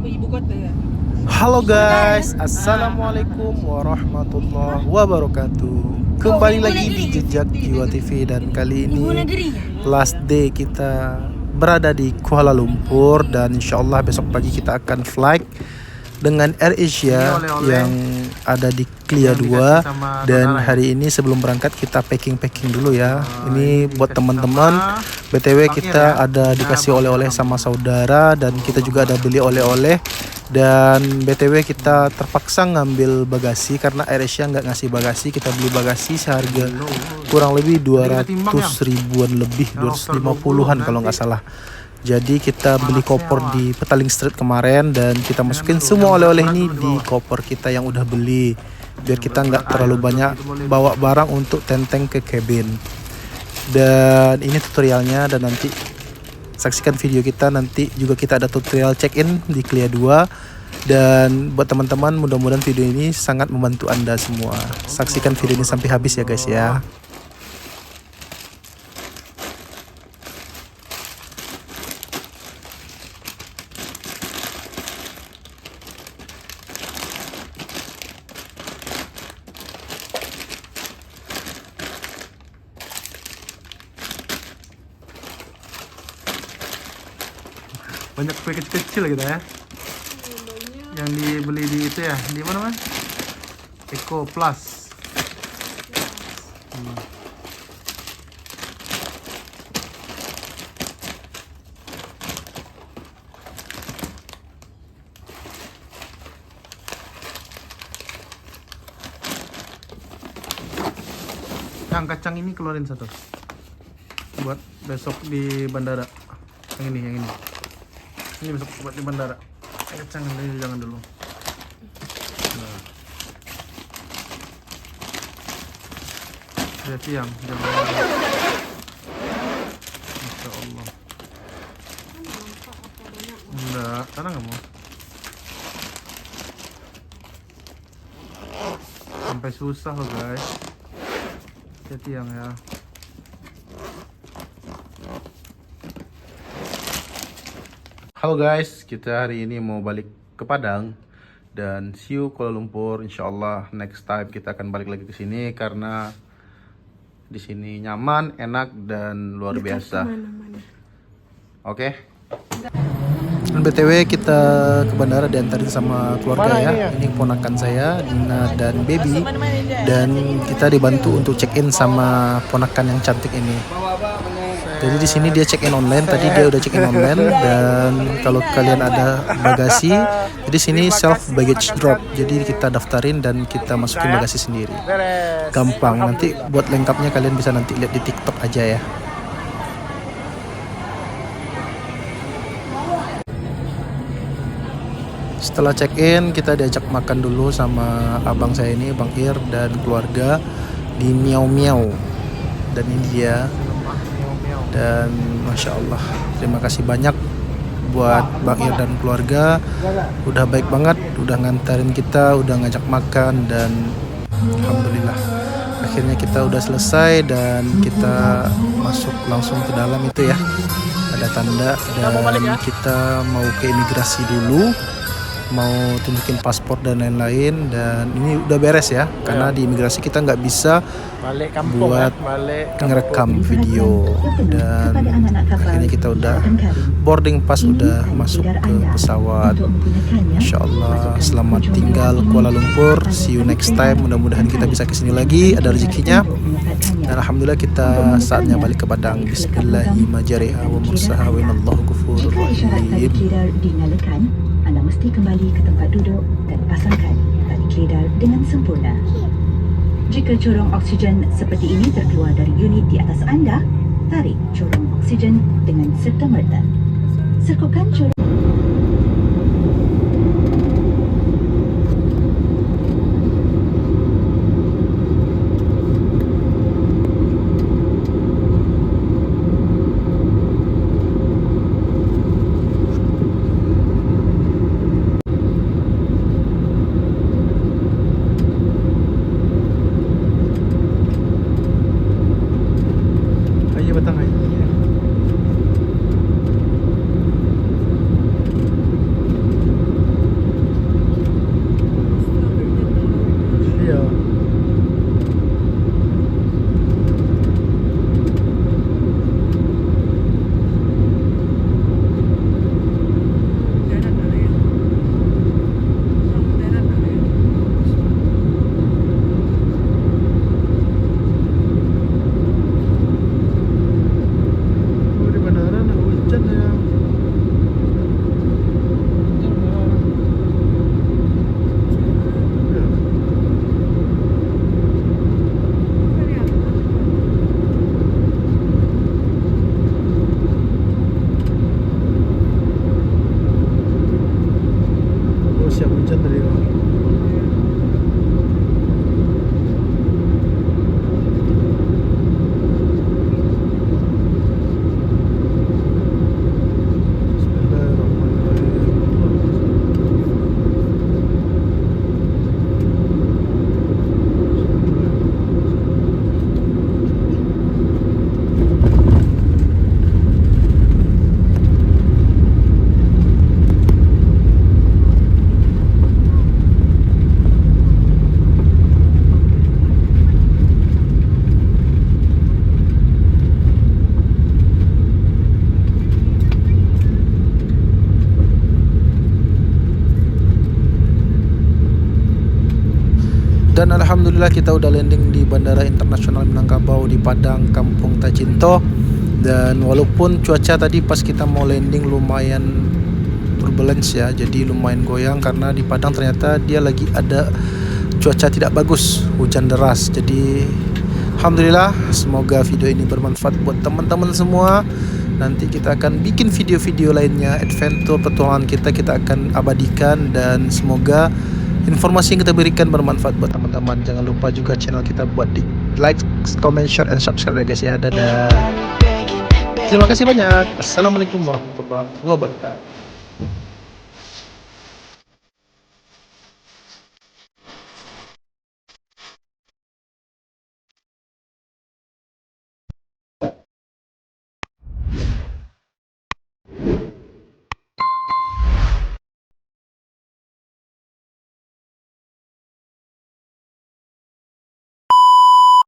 ibu kota ya. Halo guys, assalamualaikum warahmatullahi wabarakatuh. Kembali lagi di Jejak Jiwa TV dan kali ini last day kita berada di Kuala Lumpur dan insyaallah besok pagi kita akan flight dengan Air Asia yang ada di Klia 2 dan hari ini sebelum berangkat kita packing dulu ya. Ini buat teman-teman. BTW kita ada dikasih oleh-oleh sama saudara dan kita juga ada beli oleh-oleh. Dan BTW kita terpaksa ngambil bagasi karena Air Asia nggak ngasih bagasi. Kita beli bagasi seharga kurang lebih 200 ribuan lebih, 250-an kalau nggak salah. Jadi kita beli koper di Petaling Street kemarin dan kita masukin semua oleh-oleh ini di koper kita yang udah beli biar kita nggak terlalu banyak bawa barang untuk tenteng ke cabin. Dan ini tutorialnya dan nanti saksikan video kita, nanti juga kita ada tutorial check-in di Klia 2. Dan buat teman-teman mudah-mudahan video ini sangat membantu Anda semua. Saksikan video ini sampai habis ya guys ya. Banyak kue kecil-kecil gitu ya. Yang dibeli di itu ya, di mana mas? Eco Plus. Yang kacang ini keluarin satu buat besok di bandara. Yang ini besok buat di bandara. Kacang ini jangan dulu. Nah. Udah siang jam 2. Masya Allah. Enggak, karena nggak mau. Sampai susah loh guys. Udah siang ya. Halo guys, kita hari ini mau balik ke Padang dan see you Kuala Lumpur. Insyaallah next time kita akan balik lagi ke sini karena di sini nyaman, enak dan luar biasa. Oke. Dan BTW kita ke bandara diantarin sama keluarga ya. Ini ponakan saya, Dina dan Baby. Dan kita dibantu untuk check-in sama ponakan yang cantik ini. Jadi di sini dia check-in online, tadi dia udah check-in online dan kalau kalian ada bagasi, jadi sini self baggage drop. Jadi kita daftarin dan kita masukin bagasi sendiri. Gampang. Nanti buat lengkapnya kalian bisa nanti lihat di TikTok aja ya. Setelah check-in kita diajak makan dulu sama abang saya ini, Bang Ir dan keluarga di Miao Miao. Dan ini dia. Dan Masya Allah, terima kasih banyak buat Bang Ir dan keluarga. Udah baik banget, udah ngantarin kita, udah ngajak makan. Dan Alhamdulillah akhirnya kita udah selesai dan kita masuk langsung ke dalam itu ya. Ada tanda dan kita mau ke imigrasi dulu, mau tunjukin paspor dan lain-lain. Dan ini udah beres ya, karena di imigrasi kita nggak bisa buat ngerekam video. Dan akhirnya kita udah boarding pass, udah masuk ke pesawat. Insyaallah selamat tinggal Kuala Lumpur, see you next time. Mudah-mudahan kita bisa kesini lagi, ada rezekinya. Dan Alhamdulillah kita saatnya balik ke Padang. Bismillahirrahmanirrahim. Wa mursaha wa inallahu ghafurur rahim. Anda mesti kembali ke tempat duduk dan pasangkan tali keledar dengan sempurna. Jika corong oksigen seperti ini terkeluar dari unit di atas anda, tarik corong oksigen dengan serta-merta. Sekukan corong Hujan dari mana? Dan alhamdulillah kita udah landing di Bandara Internasional Minangkabau di Padang, Kampung Tacinto. Dan walaupun cuaca tadi pas kita mau landing lumayan turbulence ya, jadi lumayan goyang karena di Padang ternyata dia lagi ada cuaca tidak bagus, hujan deras. Jadi alhamdulillah, semoga video ini bermanfaat buat teman-teman semua. Nanti kita akan bikin video-video lainnya, adventure petualangan kita akan abadikan, dan semoga informasi yang kita berikan bermanfaat buat teman-teman. Jangan lupa juga channel kita buat di like, comment, share, and subscribe ya guys ya. Dadah. Terima kasih banyak. Assalamualaikum warahmatullahi wabarakatuh.